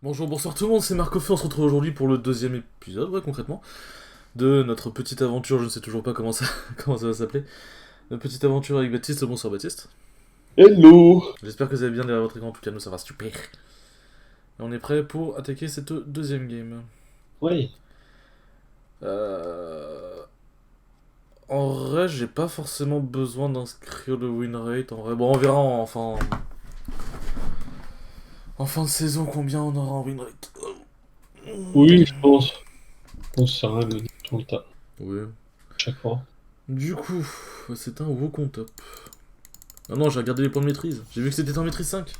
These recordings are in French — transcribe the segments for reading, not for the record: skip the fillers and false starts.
Bonjour, bonsoir tout le monde, c'est Marco-Feu, on se retrouve aujourd'hui pour le deuxième épisode, ouais, concrètement, de notre petite aventure, je ne sais toujours pas comment ça, comment ça va s'appeler, notre petite aventure avec Baptiste, bonsoir Baptiste. Hello! J'espère que vous allez bien derrière votre écran, en tout cas nous ça va super. Et on est prêt pour attaquer cette deuxième game. Ouais. Euh... En vrai, j'ai pas forcément besoin d'inscrire le win rate, en vrai, bon on verra en fin de saison combien on aura en win rate. Oui, je pense. On sert à rien de le dire tout le temps, Oui. chaque fois. Du coup, c'est un Wukong top. Ah non, j'ai regardé les points de maîtrise, j'ai vu que c'était en maîtrise 5.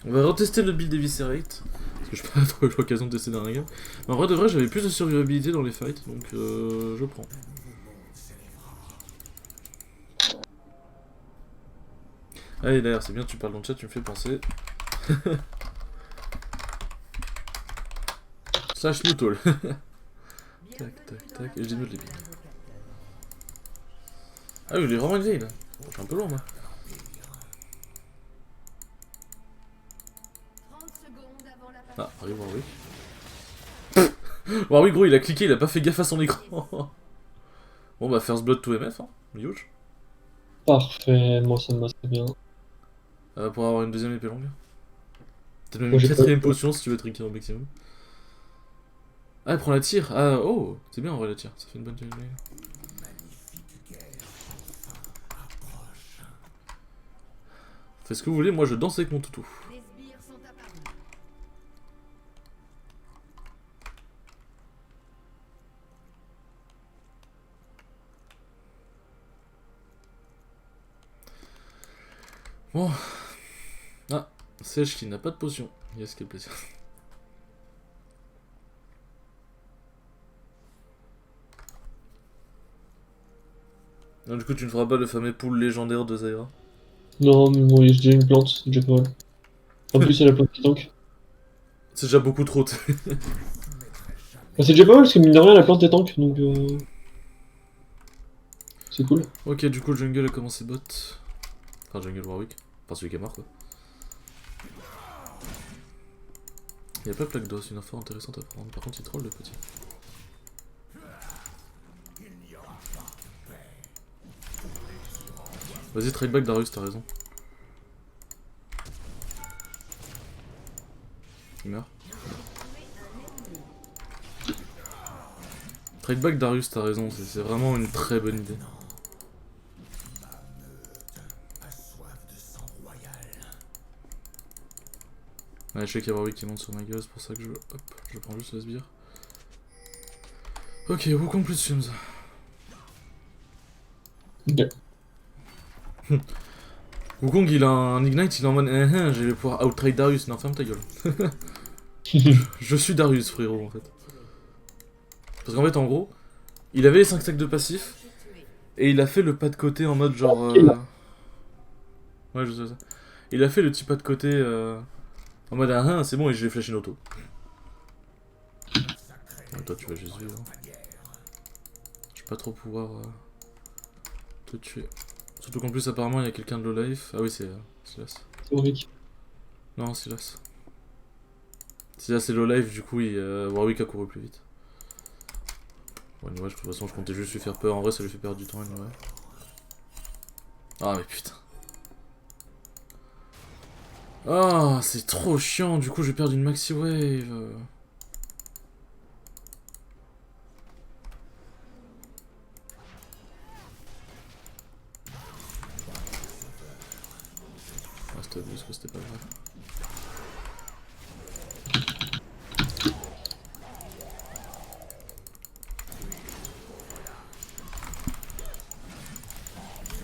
On va retester le build Eviscerate, parce que je n'ai pas trop eu l'occasion de tester dans la game. Mais en vrai de vrai, j'avais plus de survivabilité dans les fights, donc je prends. Allez d'ailleurs, c'est bien, tu parles dans le chat, tu me fais penser. Slash Newtall. Tac, tac, tac, et j'ai mis de l'épine. Ah oui, il est vraiment élevé là. Je suis un peu loin moi. Ah, arrive Warwick. Warwick gros, il a cliqué, il a pas fait gaffe à son écran. Bon bah first blood to MF, hein. Huge. Parfait, moi ça me va très bien. Pour avoir une deuxième épée longue. Peut-être même Moi une j'ai pas. quatrième potion si tu veux trinquer au maximum. Ah, elle prend la tire. Ah, oh, c'est bien en vrai la tire. Ça fait une bonne tire. Faites ce que vous voulez, moi je danse avec mon toutou. Bon. Ah, Sèche qui n'a pas de potion. Yes, quel plaisir. Donc, du coup, tu ne feras pas le fameux pool légendaire de Zyra. Non, mais bon, j'ai déjà une plante, c'est déjà pas mal. En plus, il y a la plante qui tank. C'est déjà beaucoup trop. Bah, c'est déjà pas mal parce que mine de rien, la plante est tank, donc c'est cool. Ok, du coup, le jungle a commencé bot. Enfin, jungle Warwick. Enfin, celui qui est mort quoi. Il n'y a pas plaque d'os, une info intéressante à prendre. Par contre, il troll le petit. Vas-y, trade back Darius, t'as raison. Il meurt. Trade back Darius, t'as raison, c'est vraiment une très bonne idée. Ouais, je sais qu'il y a Warwick qui monte sur ma gueule, c'est pour ça que je prends juste le sbire. Ok, Wukong plus Sims. Ok. Wukong il a un Ignite, il est en mode je vais pouvoir outtrade Darius. Non, ferme ta gueule. Je suis Darius, frérot, en fait. Parce qu'en fait, en gros, il avait les 5 stacks de passif, et il a fait le pas de côté en mode genre. Ok, là. Ouais, je sais ça. Il a fait le petit pas de côté en mode c'est bon, et je vais flash une auto. Ouais, toi, tu vas juste vivre. Je vais pas trop pouvoir te tuer. Surtout qu'en plus, apparemment, il y a quelqu'un de low life. Ah oui, c'est Silas. C'est Warwick. Non, Silas. Silas c'est low life, du coup, Warwick a couru plus vite. Ouais, de toute façon, je comptais juste lui faire peur. En vrai, ça lui fait perdre du temps, anyway. Ah, mais putain. Ah, c'est trop chiant. Du coup, je vais perdre une maxi wave. Ah, c'était abusé, c'était pas grave.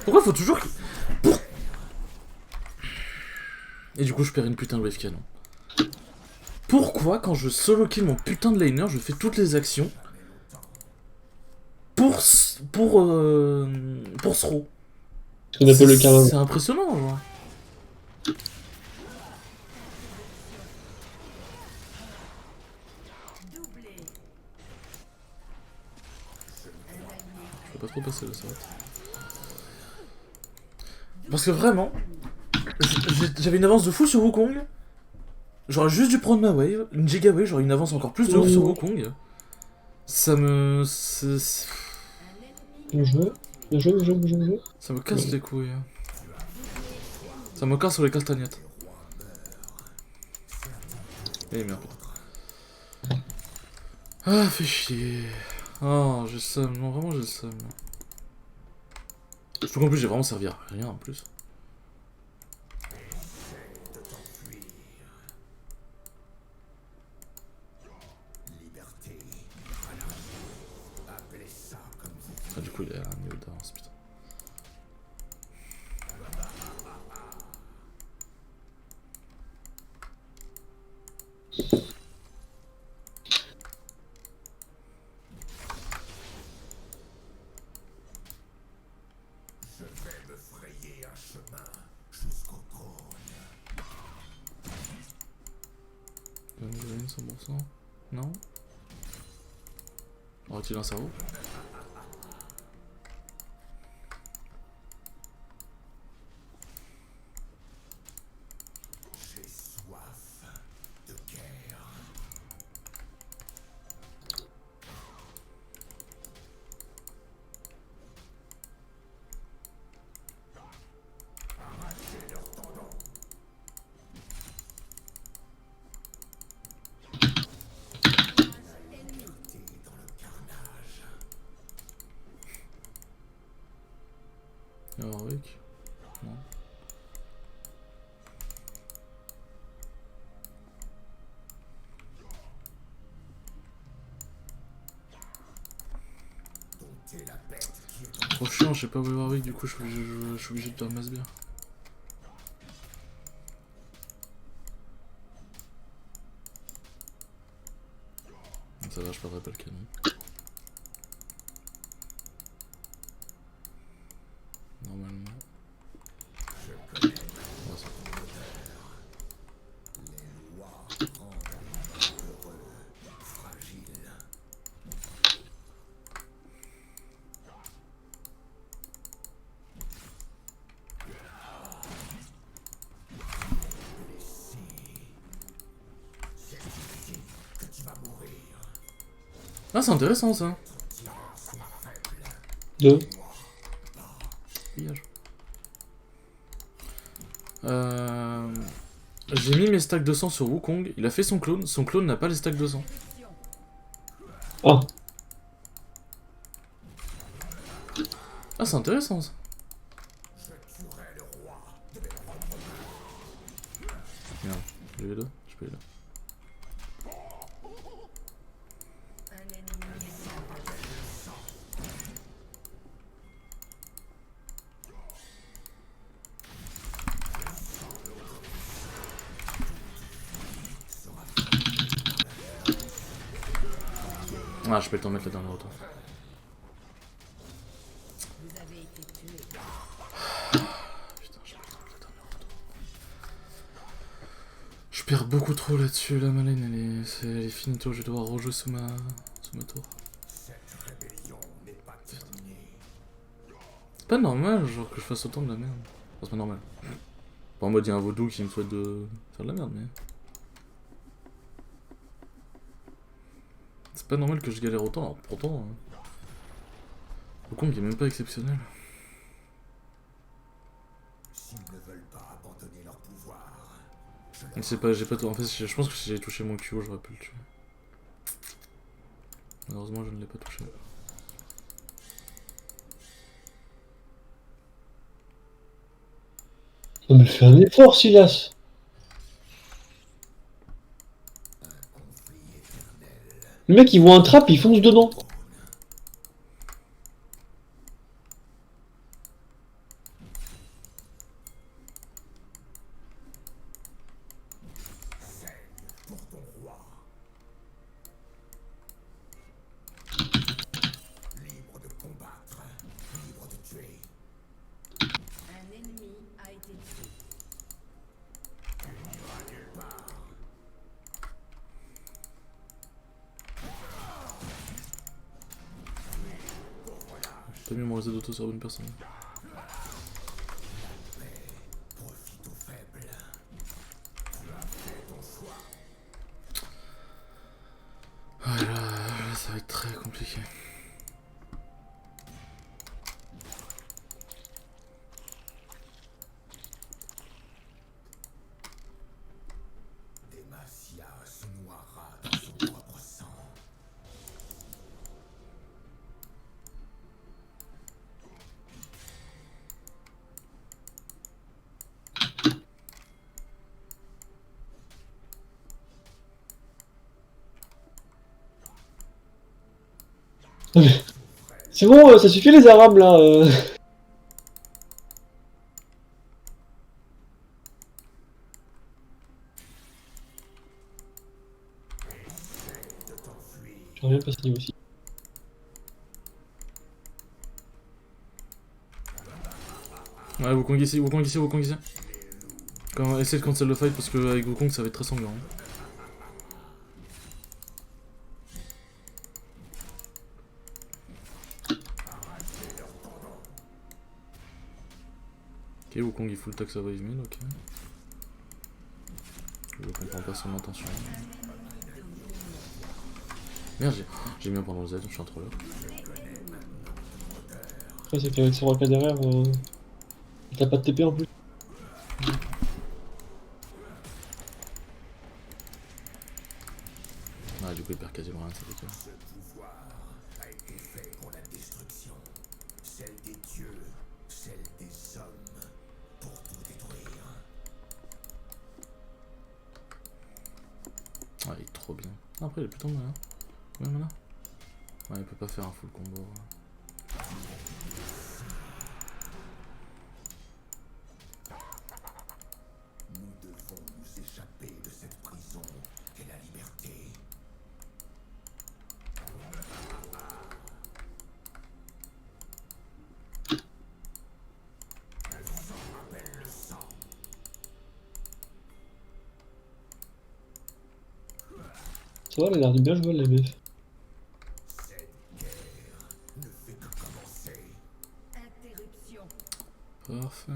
Pourquoi faut toujours. Et du coup, je perds une putain de wave canon. Pourquoi, quand je solo kill mon putain de laner, je fais toutes les actions pour throw? Ce qu'on appelle le carnaval. C'est impressionnant, genre. Je peux pas trop passer là, ça va. Parce que vraiment, J'avais une avance de fou sur Wukong. J'aurais juste dû prendre ma wave, une giga wave, j'aurais une avance encore plus de ouf sur Wukong. Ça me... Bien joué. Bien joué, bien joué, bien joué, bien joué. Ça me casse les couilles. Ça me casse sur les castagnettes. Eh merde. Ah, fais chier. Oh, j'ai le seum. Non, vraiment, j'ai le seum. Je trouve qu'en plus, j'ai vraiment servi à rien en plus. Ah, du coup, il est à un niveau d'avance, putain. Une 100%. Non. Aurait-il un cerveau? Warwick? Non. Trop chiant, je sais pas où est Warwick, du coup je suis obligé de faire masse bien. Ça va, je perdrai pas le canon. Normalement. Ouais, ça va. Ah, c'est intéressant ça. 2. Pillage. J'ai mis mes stacks de sang sur Wukong, il a fait son clone n'a pas les stacks de sang. Ah. Ah, c'est intéressant ça. Merde, j'ai eu là, je peux y là. Ah, je peux le temps de mettre la dernière auto. Putain, je peux le temps de mettre la dernière auto. Je perds beaucoup trop là-dessus, la malène, elle est finito, je vais devoir rejouer sous ma tour. C'est pas normal, genre, que je fasse autant de la merde. Enfin, c'est pas normal. Pas en mode, il y a un vaudou qui me souhaite de faire de la merde, mais... C'est pas normal que je galère autant, alors pourtant... Le comble il est même pas exceptionnel. C'est pas, j'ai pas tout... En fait, je pense que si j'avais touché mon QO, j'aurais pu le tuer. Malheureusement, je ne l'ai pas touché. Non mais fais un effort, Silas. Le mec, il voit un trap, il fonce dedans. J'ai pas mémorisé d'auto sur une personne. compliqué. Demacia se noiera dans son propre sang. C'est bon, ça suffit les arabes là. J'aurais bien passé niveau aussi. Ouais, Wukong ici, Wukong ici, Wukong ici. Essaye de cancel le fight parce qu'avec Wukong ça va être très sanglant. Hein. Ok, Wukong il full tax à wave mid, ok. Je comprends pas son intention. Merde, j'ai mis un point dans le Z, je suis un troller. Après, c'est qu'avec son raka derrière, t'as pas de TP en plus. Ah, du coup, il perd quasiment rien, ça fait que. Ce pouvoir a été fait pour la destruction. Celle des dieux, celle des hommes. Pour tout détruire. Ah, il est trop bien. Après, il est plutôt malin. Combien de mana? Ouais, il peut pas faire un full combo. Nous devons nous échapper de cette prison qu'est la liberté. Le sang appelle le sang. Ça va, elle a l'air de bien jouer la MF. Cette guerre ne fait que commencer. Interruption. Parfait.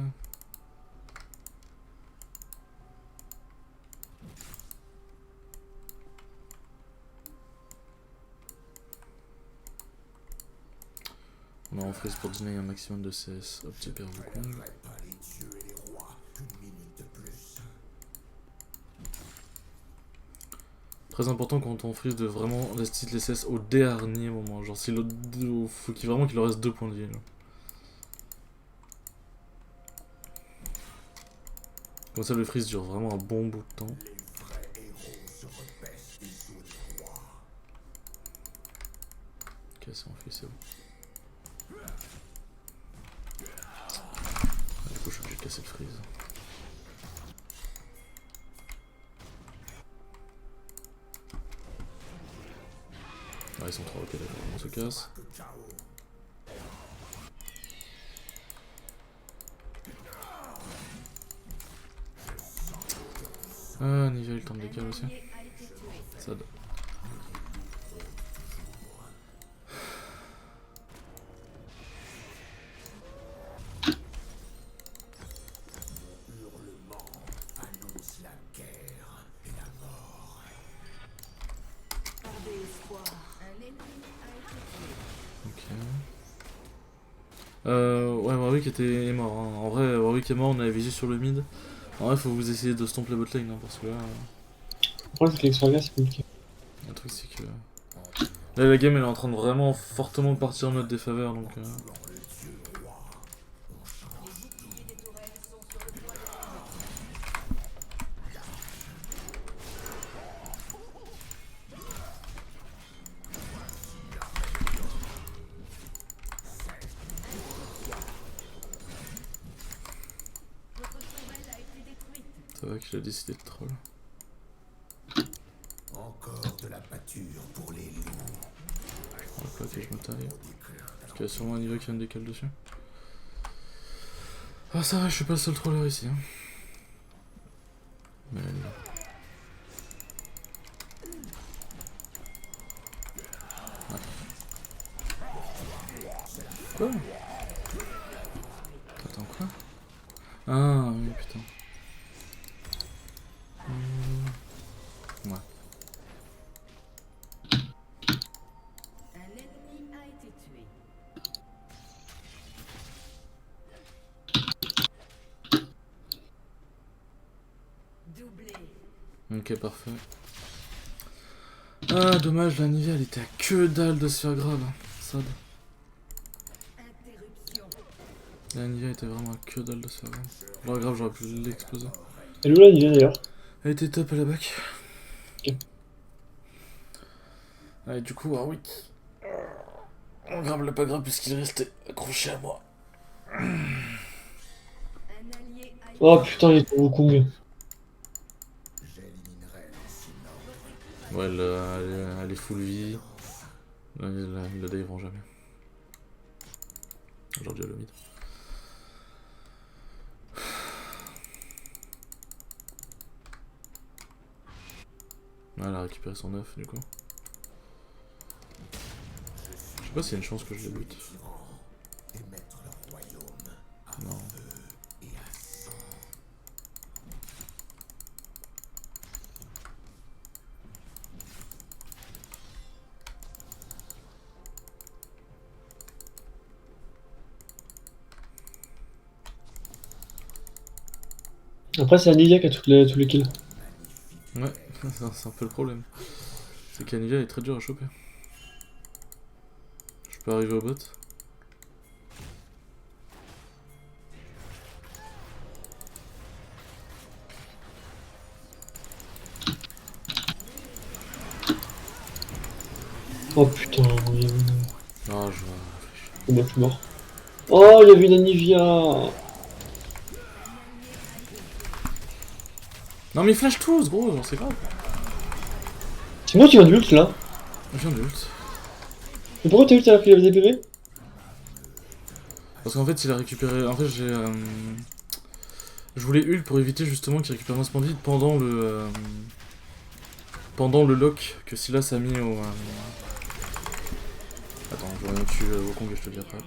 On est en freeze pour donner un maximum de CS. Hop, super Wukong. Pas les dieux et les rois. Une minute de plus. Très important quand on freeze de vraiment laisser les CS au dernier moment. Genre, si l'autre. Faut vraiment qu'il leur reste 2 points de vie. Là. Comme ça, le freeze dure vraiment un bon bout de temps. Les vrais héros se repaissent des os des rois. Ok, c'est enfui, c'est bon. Du coup, je suis obligé de casser le freeze. Ah, ils sont 3, ok, d'accord, on se casse. Que Chao. Ah, Nivea, il tente des câbles aussi. Allié a été tué. Ça donne. Hurlement annonce la guerre et la mort. Par des espoirs. Un ennemi a été tué. Ok. Ouais, Warwick est mort. Hein. En vrai, Warwick est mort, on avait visé sur le mid. En vrai, faut vous essayer de stomp la botlane, hein, parce que là. Le problème, c'est qu'avec Sorga, c'est compliqué. Le truc, c'est que. Là, la game, elle est en train de vraiment fortement partir en notre défaveur, donc. Votre tourelle a été détruite. Ça va qu'il a décidé de troll. Encore de la pâture pour les loups. On va pas que je me taille. Parce qu'il y a sûrement un niveau qui vient de décaler dessus. Ah, ça va, je suis pas le seul troller ici. Hein. Mais. Ouais. Quoi? Attends, quoi? Ah, oui, putain. Ouais. Un ennemi Doublé. Ok, parfait. Ah, dommage, la Nivea elle était à que dalle de se faire grave. Sad. Interruption. La Nivea était vraiment à que dalle de se faire grave. Genre grave, j'aurais pu l'exploser. Elle est où là, Nivea d'ailleurs? Elle était top à la bac. Ok. Ouais, du coup, Warwick. On grave le pas grave puisqu'il restait accroché à moi. Un allié a été Oh putain, il est au Wukong. J'éliminerai sinon. Ouais, elle est full vie. Le dé, ils vont jamais. Aujourd'hui, le mid. Ouais, elle a récupéré son œuf, du coup. Je sais pas s'il y a une chance que je le bute. Et mettre leur royaume à Non. feu et à sang. Après, c'est la Nivea qui a tous les kills. Ouais, c'est un peu le problème. C'est qu'Anivia est très dur à choper. Je peux arriver au bot. Oh putain, il y avait une... Ah, je vois. C'est bon, je suis mort. Oh, il y avait une Nivea. Non, mais ils flash tous, gros, genre c'est grave. C'est moi qui viens d'ult là. Je viens de ult. Mais pourquoi t'as ult alors qu'il avait des PV? Parce qu'en fait, il a récupéré. En fait, j'ai. Je voulais ult pour éviter justement qu'il récupère un splendide pendant le. Pendant le lock que Silas a mis au. Attends, je vais tue Wukong et je te le dis après.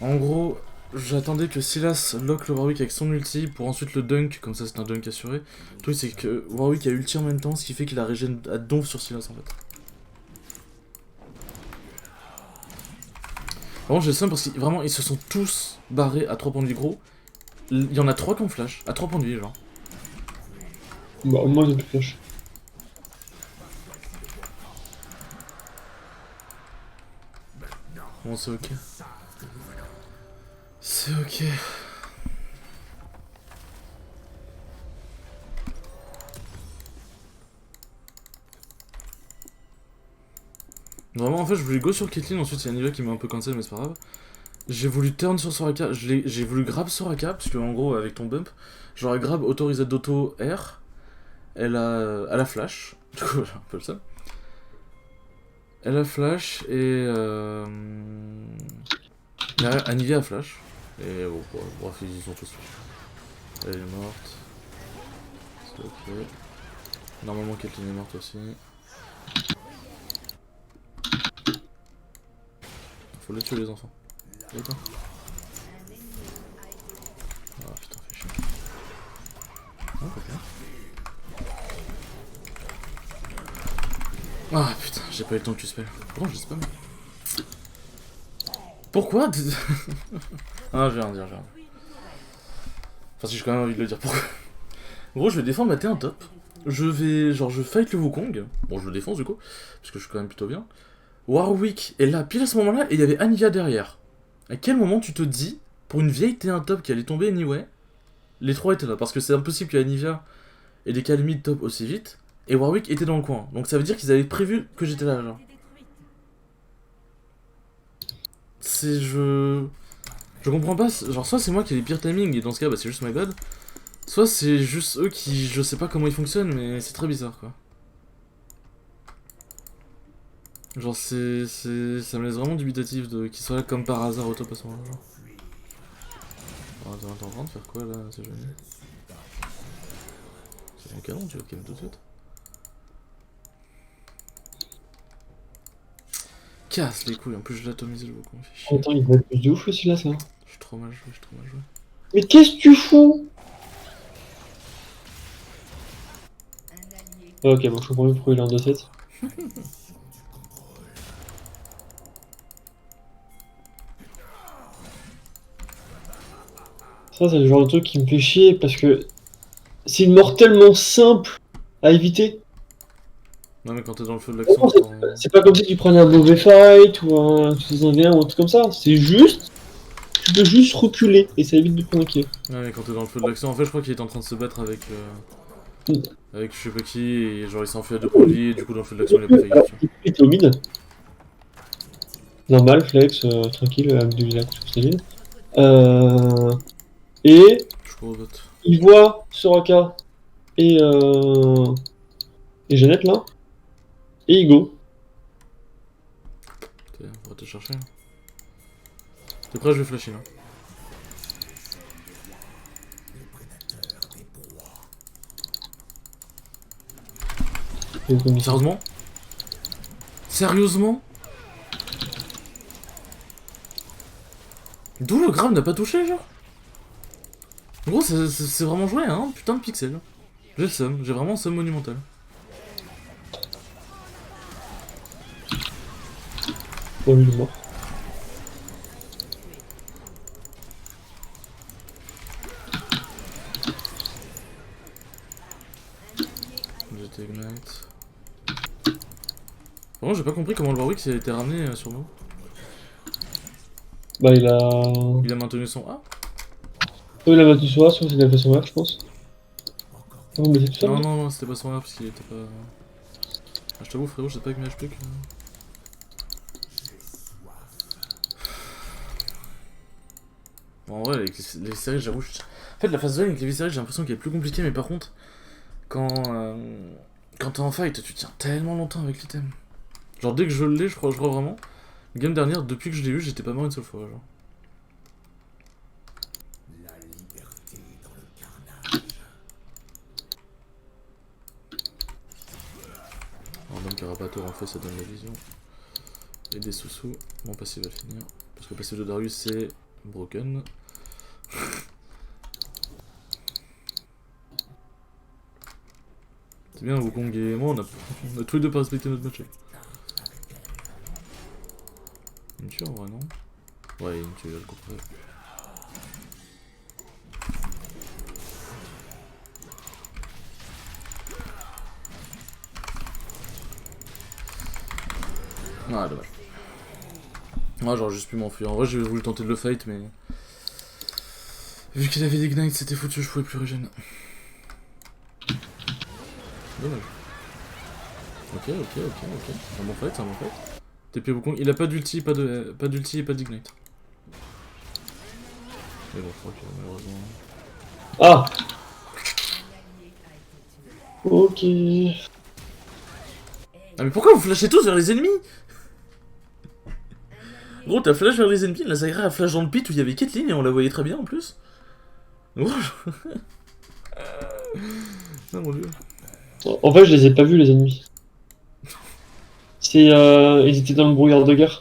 En gros, j'attendais que Silas lock le Warwick avec son ulti pour ensuite le dunk, comme ça c'est un dunk assuré. Le truc c'est que Warwick a ulti en même temps, ce qui fait qu'il a régène à donf sur Silas en fait. Vraiment j'ai le seum parce que vraiment ils se sont tous barrés à 3 points de vie gros. Il y en a 3 qui ont flash, à 3 points de vie genre. Bah, au moins, il a plus flash. Bon c'est ok. C'est ok. Vraiment en fait je voulais go sur Caitlyn, ensuite il y a Nivea qui m'a un peu cancel mais c'est pas grave. J'ai voulu turn sur Soraka, j'ai voulu grab Soraka, parce que en gros avec ton bump, j'aurais grab autorisé d'auto R, elle a flash, du coup j'ai un peu le seum. Elle a flash et Anivia a flash. Et bon, bref, ils sont tous flash. Elle est morte. C'est ok. Normalement Caitlyn est morte aussi. Faut les tuer les enfants. D'accord. Ah putain, fait chier. Ah, ok. Ah putain, j'ai pas eu le temps de tuer spell. Pourtant, je sais pas. Pourquoi? Ah, j'ai rien à dire, j'ai rien. Enfin, si j'ai quand même envie de le dire. Pourquoi? En gros, je vais défendre ma T1 top. Je fight le Wukong. Bon, je le défonce du coup, parce que je suis quand même plutôt bien. Warwick est là, pile à ce moment-là, et il y avait Anivia derrière. À quel moment tu te dis, pour une vieille T1 top qui allait tomber anyway, les trois étaient là? Parce que c'est impossible que Anivia ait décalé mid top aussi vite, et Warwick était dans le coin. Donc ça veut dire qu'ils avaient prévu que j'étais là, genre. C'est... Je comprends pas, genre soit c'est moi qui ai les pires timings, et dans ce cas, bah c'est juste my bad. Soit c'est juste eux qui... Je sais pas comment ils fonctionnent, mais c'est très bizarre, quoi. Genre ça me laisse vraiment dubitatif de qu'ils soient là comme par hasard au top à ce moment-là. Oh, t'es en train de faire quoi là, c'est joli. C'est mon canon, tu vas calmer tout de suite. Casse les couilles, en plus je l'ai atomisé le Wukong, fait chier. Attends, il va être plus de ouf aussi là, ça. Je suis trop mal joué, je suis trop mal joué. Mais qu'est-ce que tu fous? Ok, bon, je comprends mieux pourquoi il est en 2-7. Ça, c'est le genre de truc qui me fait chier parce que C'est une mort tellement simple à éviter. Non, mais quand t'es dans le feu de l'action, C'est pas comme si tu prenais un mauvais fight ou un 1v1 ou un truc comme ça. C'est juste. Tu peux juste reculer et ça évite de prendre un kill. Ouais, mais quand t'es dans le feu de l'action, en fait, je crois qu'il est en train de se battre avec. Avec je sais pas qui, et genre il s'est enfui à 2 points de vie, et du coup, dans le feu de l'action, il a pas fait gaffe. Il était au mid. Normal, flex, tranquille, avec du lac sur ses lignes. Et Je crois au vote. il voit Soraka et Jeannette là. Et il go. On va te chercher. Hein. T'es prêt, je vais flasher là. Sérieusement? Sérieusement? D'où le gramme n'a pas touché, genre? En gros, c'est vraiment joué, hein, putain de pixel. J'ai le seum, j'ai vraiment un seum monumental. Bon, lui il est mort. J'étais ignite. Vraiment, j'ai pas compris comment le Warwick a été ramené sur nous. Bah il a... Il a maintenu son A? Il a battu sur A, soit il a fait son R je pense. Ah, mais c'est tout ça, Non, non, non, c'était pas son A parce qu'il était pas... Ah, je t'avoue frérot, je sais pas avec mes HP que... Bon, en vrai, avec les séries, j'avoue... En fait, la phase 2 avec les séries, j'ai l'impression qu'elle est plus compliquée, mais par contre, quand t'es en fight, tu tiens tellement longtemps avec l'item. Genre, dès que je l'ai, je crois vraiment... Game dernière, depuis que je l'ai eu, j'étais pas mort une seule fois, genre. La liberté dans le carnage. Random Carapator, en fait, ça donne la vision. Et des sous-sous. Mon passif va finir. Parce que le passif de Darius, c'est... Broken. C'est bien, Wukong et moi, on a tous les deux pas respecté notre match. Une tue en vrai, non? Ouais, une tue, je le comprends. Ah, dommage. Moi, j'aurais juste pu m'enfuir. En vrai, j'ai voulu tenter de le fight, mais... Vu qu'il avait des ignites, c'était foutu, je pouvais plus régénérer. Dommage. Ok. C'est un bon fight, TP Wukong, il a pas d'ulti, pas d'ulti et pas d'ignite. Mais bon, je crois que malheureusement... Ah. Ok. Ah mais pourquoi vous flashez tous vers les ennemis? Gros, t'as flash vers les ennemis, la Zyra a flash dans le pit où il y avait Caitlyn et on la voyait très bien en plus. Gros, non mon dieu. En fait, je les ai pas vus, les ennemis. C'est, ils étaient dans le brouillard de guerre.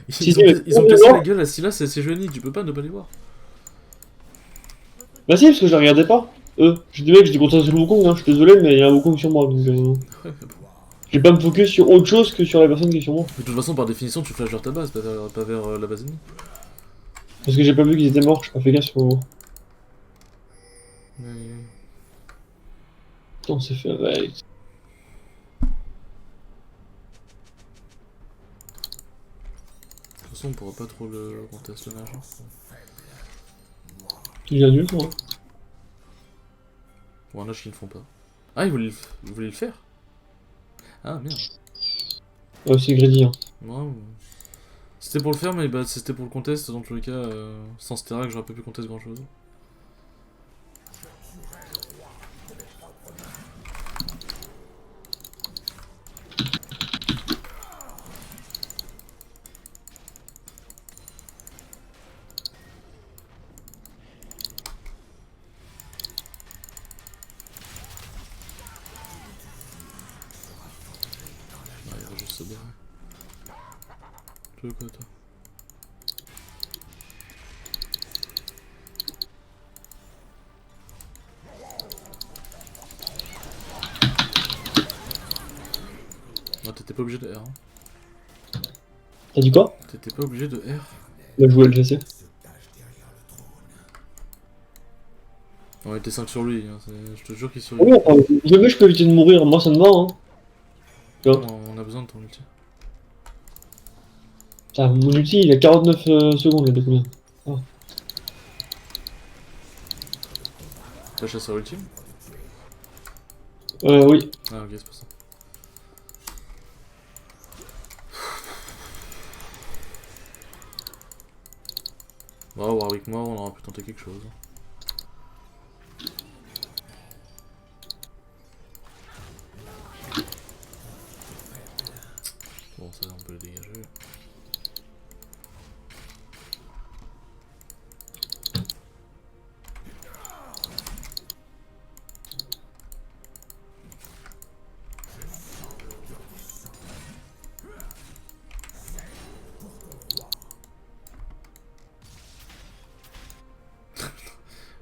Ils ont cassé la gueule à Sylas et à ses jeunis, tu peux pas ne pas les voir. Bah si, parce que je les regardais pas. J'ai dit mec, je dis contre sur le Wukong, hein, je suis désolé, mais il y a un Wukong sur moi, donc Ouais, mais bon. je vais pas me focus sur autre chose que sur la personne qui est sur moi. De toute façon, par définition, tu flashes vers ta base, pas vers la base ennemie. Parce que j'ai pas vu qu'ils étaient morts, j'ai pas fait gaffe sur le moment. Mais... On s'est fait avec. De toute façon, on pourra pas trop le contester le nage. Il est nul, moi. Ou un nage qu'ils ne font pas. Ah, ils voulaient le faire? Ah, merde. Ouais, c'est greedy, hein. Ouais, c'était pour le faire, mais bah, c'était pour le contest, dans tous les cas, sans Sterak, j'aurais pas pu contester grand chose. Ah, il va juste se barrer. Tu veux quoi, toi? Non, t'étais pas obligé de R. Hein. T'as dit quoi? T'étais pas obligé de R. Bah, je jouais LGC. On était 5 sur lui, hein, je te jure qu'il Ah survit. oui, enfin, jamais je peux éviter de mourir, moi ça me va, hein. On a besoin de ton ulti. Putain, mon ulti il a 49 secondes, là, de combien? T'as chasseur ultime? Oui. Ah ok, c'est pour ça. Bon, Warwick mort, on aura pu tenter quelque chose. Bon, ça on peut le dégager.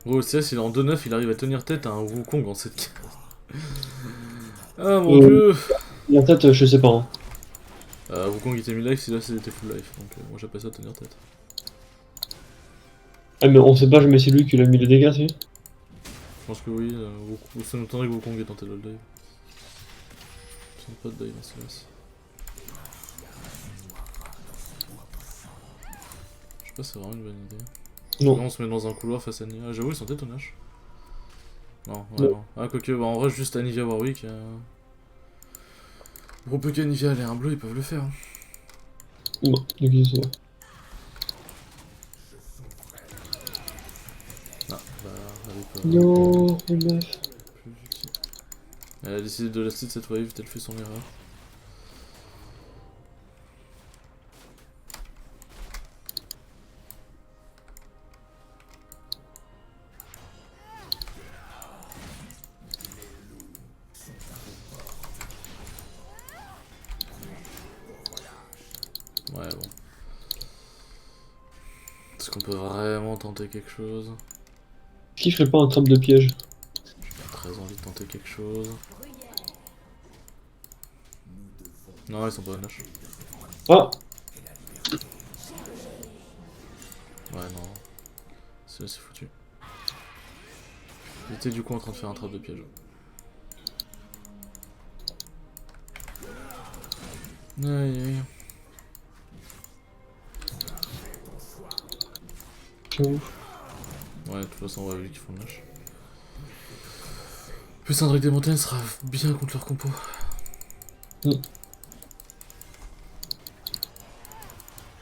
Gros, CS il est en 2-9, il arrive à tenir tête à un Wukong en 7. Ah mon dieu! En tête, je sais pas. Hein. Wukong était mi-life, si là c'était full life, donc moi j'appelle ça tenir tête. Ah, mais on sait pas jamais c'est lui qui l'a mis les dégâts, c'est? Je pense que oui, ça nous tendrait que Wukong ait tenté le dive. Je sens pas de dive en CS. Je sais pas si c'est vraiment une bonne idée. Non. Là on se met dans un couloir face à Nivea. Ah, j'avoue ils sont peut-être au Nash. Non, ouais, Non. non. Ah quoique, bah en vrai juste Anivia Warwick. Pour peu qu'Anivia ait un bleu, ils peuvent le faire. Hein. Non, donc il se voit. Ah, bah avec Non, le meuf. plus utile. Elle a décidé de last cette wave, elle fait son erreur. Ouais bon. Est-ce qu'on peut vraiment tenter quelque chose? Qui ferait pas un trap de piège? J'ai pas très envie de tenter quelque chose. Non, ils sont pas au Nash. Ah! Ouais, non. C'est foutu. J'étais du coup en train de faire un trap de piège. Aïe aïe. C'est ouf. Ouais, de toute façon, on va vu qu'ils font le Nash. Plus un Drake des montagnes sera bien contre leur compo. Mm.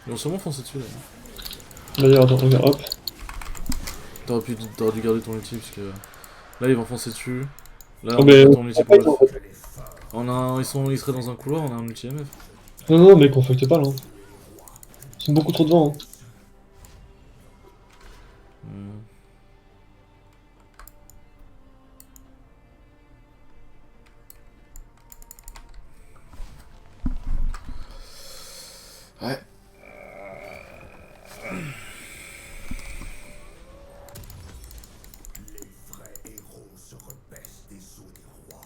Ils vont sûrement foncer dessus là. D'ailleurs, attends, regarde, hop. T'aurais dû garder ton ulti parce que là ils vont foncer dessus. Là Oh, on mais a pas ton ulti pour le en faire. fait. Ils seraient dans un couloir, on a un ulti MF. Non, non, mais conflicte pas là. Ils sont beaucoup trop devant. Hein. Hmm. Ouais. Les vrais héros se repaissent des eaux des rois.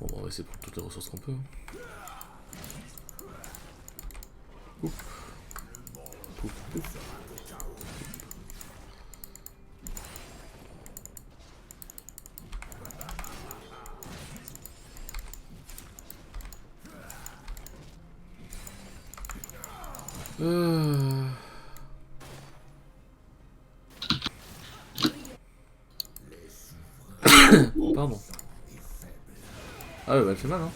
Bon, on va essayer de prendre toutes les ressources qu'on peut. Oup. Oup, oup. Pardon. Ah ouais, bah elle fait mal, hein.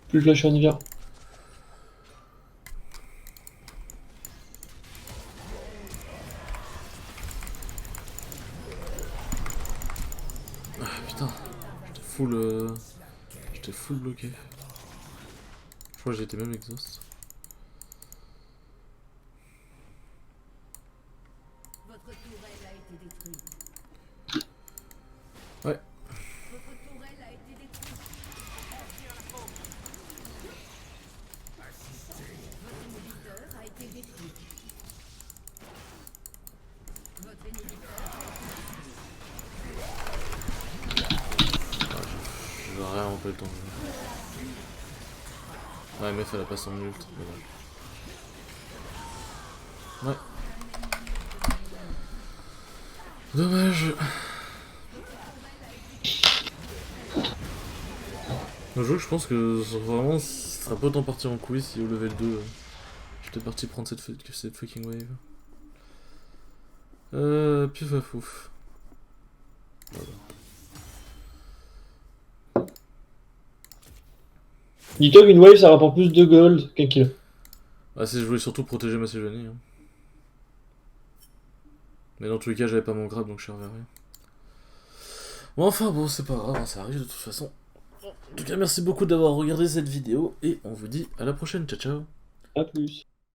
Plus je lâche un hiver. Ah putain, j'étais full bloqué. Je crois que j'étais même exhaust. Votre tourelle a été détruite. Ouais. Votre tourelle a été détruite. Votre inhibiteur a été détruit. J'ai vraiment pas le temps. Ouais, meuf, elle a pas son ult. Ouais. Dommage. Le jeu, je pense que vraiment, ça serait pas autant parti en couille si au level 2, j'étais parti prendre cette fucking wave. Pif à fouf. Voilà. Dis-toi qu'une wave ça rapporte plus de gold qu'un kill. Ah, si je voulais surtout protéger ma Séjonie. Hein. Mais dans tous les cas, j'avais pas mon grab donc je servais à rien. Bon, enfin, bon, c'est pas grave, hein, ça arrive de toute façon. En tout cas, merci beaucoup d'avoir regardé cette vidéo et on vous dit à la prochaine. Ciao, ciao. A plus.